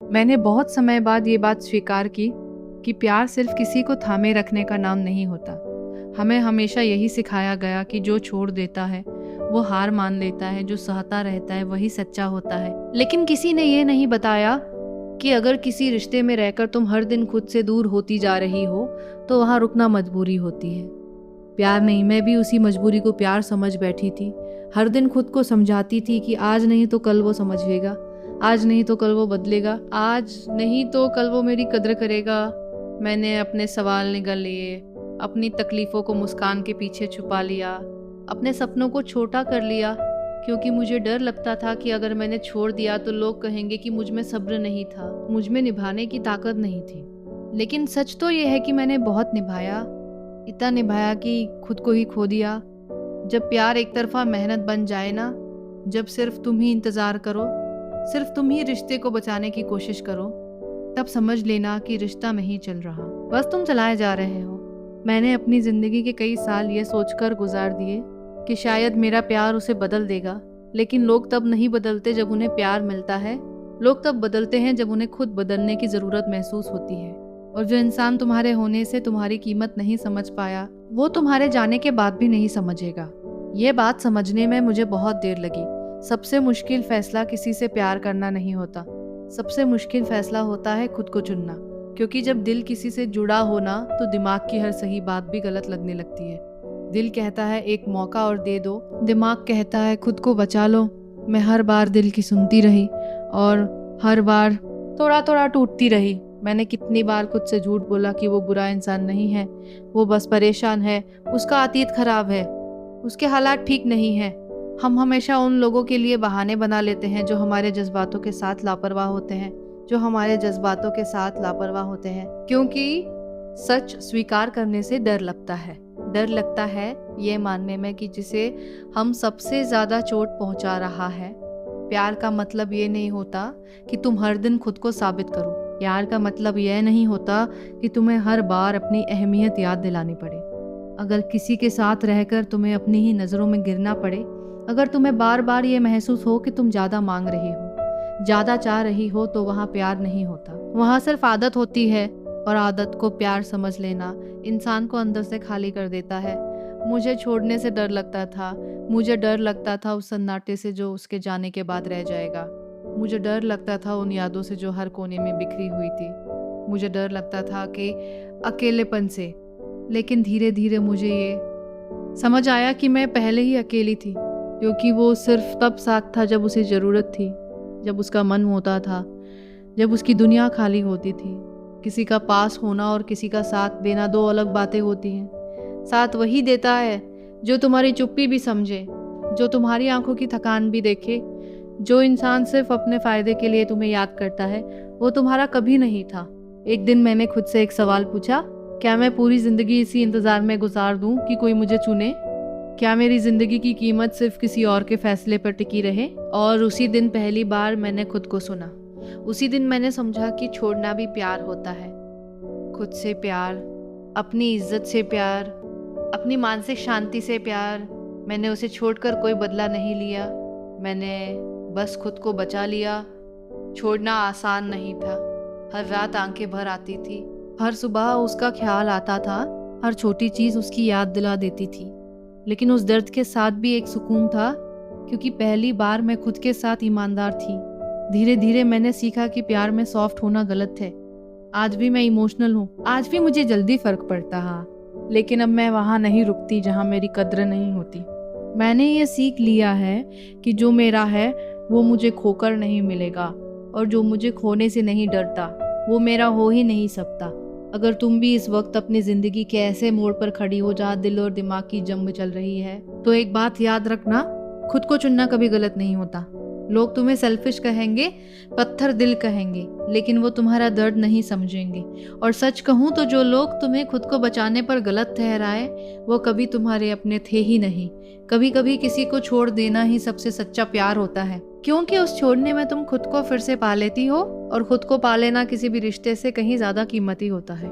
मैंने बहुत समय बाद ये बात स्वीकार की कि प्यार सिर्फ किसी को थामे रखने का नाम नहीं होता। हमें हमेशा यही सिखाया गया कि जो छोड़ देता है वो हार मान लेता है, जो सहता रहता है वही सच्चा होता है। लेकिन किसी ने ये नहीं बताया कि अगर किसी रिश्ते में रहकर तुम हर दिन खुद से दूर होती जा रही हो तो वहाँ रुकना मजबूरी होती है। प्यार नहीं, मैं भी उसी मजबूरी को प्यार समझ बैठी थी। हर दिन खुद को समझाती थी कि आज नहीं तो कल वो समझेगा, आज नहीं तो कल वो बदलेगा, आज नहीं तो कल वो मेरी कद्र करेगा। मैंने अपने सवाल निगल लिए, अपनी तकलीफ़ों को मुस्कान के पीछे छुपा लिया, अपने सपनों को छोटा कर लिया, क्योंकि मुझे डर लगता था कि अगर मैंने छोड़ दिया तो लोग कहेंगे कि मुझ में सब्र नहीं था, मुझ में निभाने की ताकत नहीं थी। लेकिन सच तो ये है कि मैंने बहुत निभाया, इतना निभाया कि खुद को ही खो दिया। जब प्यार एक तरफा मेहनत बन जाए ना, जब सिर्फ तुम ही इंतज़ार करो, सिर्फ तुम ही रिश्ते को बचाने की कोशिश करो, तब समझ लेना कि रिश्ता नहीं चल रहा, बस तुम चलाए जा रहे हो। मैंने अपनी ज़िंदगी के कई साल ये सोचकर गुजार दिए कि शायद मेरा प्यार उसे बदल देगा, लेकिन लोग तब नहीं बदलते जब उन्हें प्यार मिलता है। लोग तब बदलते हैं जब उन्हें खुद बदलने की ज़रूरत महसूस होती है। और जो इंसान तुम्हारे होने से तुम्हारी कीमत नहीं समझ पाया, वो तुम्हारे जाने के बाद भी नहीं समझेगा। ये बात समझने में मुझे बहुत देर लगी। सबसे मुश्किल फैसला किसी से प्यार करना नहीं होता, सबसे मुश्किल फैसला होता है खुद को चुनना। क्योंकि जब दिल किसी से जुड़ा हो ना, तो दिमाग की हर सही बात भी गलत लगने लगती है। दिल कहता है एक मौका और दे दो, दिमाग कहता है खुद को बचा लो। मैं हर बार दिल की सुनती रही और हर बार थोड़ा थोड़ा टूटती रही। मैंने कितनी बार खुद से झूठ बोला कि वो बुरा इंसान नहीं है, वो बस परेशान है, उसका अतीत खराब है, उसके हालात ठीक नहीं है। हम हमेशा उन लोगों के लिए बहाने बना लेते हैं जो हमारे जज्बातों के साथ लापरवाह होते हैं, जो हमारे जज्बातों के साथ लापरवाह होते हैं। क्योंकि सच स्वीकार करने से डर लगता है। डर लगता है ये मानने में कि जिसे हम सबसे ज़्यादा चोट पहुंचा रहा है। प्यार का मतलब ये नहीं होता कि तुम हर दिन खुद को साबित करो। प्यार का मतलब यह नहीं होता कि तुम्हें हर बार अपनी अहमियत याद दिलानी पड़े। अगर किसी के साथ रहकर तुम्हें अपनी ही नज़रों में गिरना पड़े, अगर तुम्हें बार बार ये महसूस हो कि तुम ज़्यादा मांग रही हो, ज़्यादा चाह रही हो, तो वहाँ प्यार नहीं होता, वहाँ सिर्फ आदत होती है। और आदत को प्यार समझ लेना इंसान को अंदर से खाली कर देता है। मुझे छोड़ने से डर लगता था, मुझे डर लगता था उस सन्नाटे से जो उसके जाने के बाद रह जाएगा। मुझे डर लगता था उन यादों से जो हर कोने में बिखरी हुई थी। मुझे डर लगता था कि अकेलेपन से। लेकिन धीरे धीरे मुझे ये समझ आया कि मैं पहले ही अकेली थी, क्योंकि वो सिर्फ तब साथ था जब उसे ज़रूरत थी, जब उसका मन होता था, जब उसकी दुनिया खाली होती थी। किसी का पास होना और किसी का साथ देना दो अलग बातें होती हैं। साथ वही देता है जो तुम्हारी चुप्पी भी समझे, जो तुम्हारी आंखों की थकान भी देखे। जो इंसान सिर्फ अपने फ़ायदे के लिए तुम्हें याद करता है, वो तुम्हारा कभी नहीं था। एक दिन मैंने खुद से एक सवाल पूछा, क्या मैं पूरी ज़िंदगी इसी इंतज़ार में गुजार दूँ कि कोई मुझे चुने? क्या मेरी ज़िंदगी की कीमत सिर्फ किसी और के फैसले पर टिकी रहे? और उसी दिन पहली बार मैंने खुद को सुना। उसी दिन मैंने समझा कि छोड़ना भी प्यार होता है। खुद से प्यार, अपनी इज्जत से प्यार, अपनी मानसिक शांति से प्यार। मैंने उसे छोड़कर कोई बदला नहीं लिया, मैंने बस खुद को बचा लिया। छोड़ना आसान नहीं था। हर रात आंखें भर आती थी, हर सुबह उसका ख्याल आता था, हर छोटी चीज़ उसकी याद दिला देती थी। लेकिन उस दर्द के साथ भी एक सुकून था, क्योंकि पहली बार मैं खुद के साथ ईमानदार थी। धीरे धीरे मैंने सीखा कि प्यार में सॉफ्ट होना गलत है। आज भी मैं इमोशनल हूँ, आज भी मुझे जल्दी फर्क पड़ता है, लेकिन अब मैं वहाँ नहीं रुकती जहाँ मेरी कद्र नहीं होती। मैंने ये सीख लिया है कि जो मेरा है वो मुझे खोकर नहीं मिलेगा, और जो मुझे खोने से नहीं डरता वो मेरा हो ही नहीं सकता। अगर तुम भी इस वक्त अपनी ज़िंदगी के ऐसे मोड़ पर खड़ी हो जहाँ दिल और दिमाग की जंग चल रही है, तो एक बात याद रखना, खुद को चुनना कभी गलत नहीं होता। लोग तुम्हें सेल्फिश कहेंगे, पत्थर दिल कहेंगे, लेकिन वो तुम्हारा दर्द नहीं समझेंगे। और सच कहूँ तो जो लोग तुम्हें खुद को बचाने पर गलत ठहराए, वो कभी तुम्हारे अपने थे ही नहीं। कभी कभी किसी को छोड़ देना ही सबसे सच्चा प्यार होता है, क्योंकि उस छोड़ने में तुम खुद को फिर से पा लेती हो, और खुद को पा लेना किसी भी रिश्ते से कहीं ज़्यादा कीमती होता है।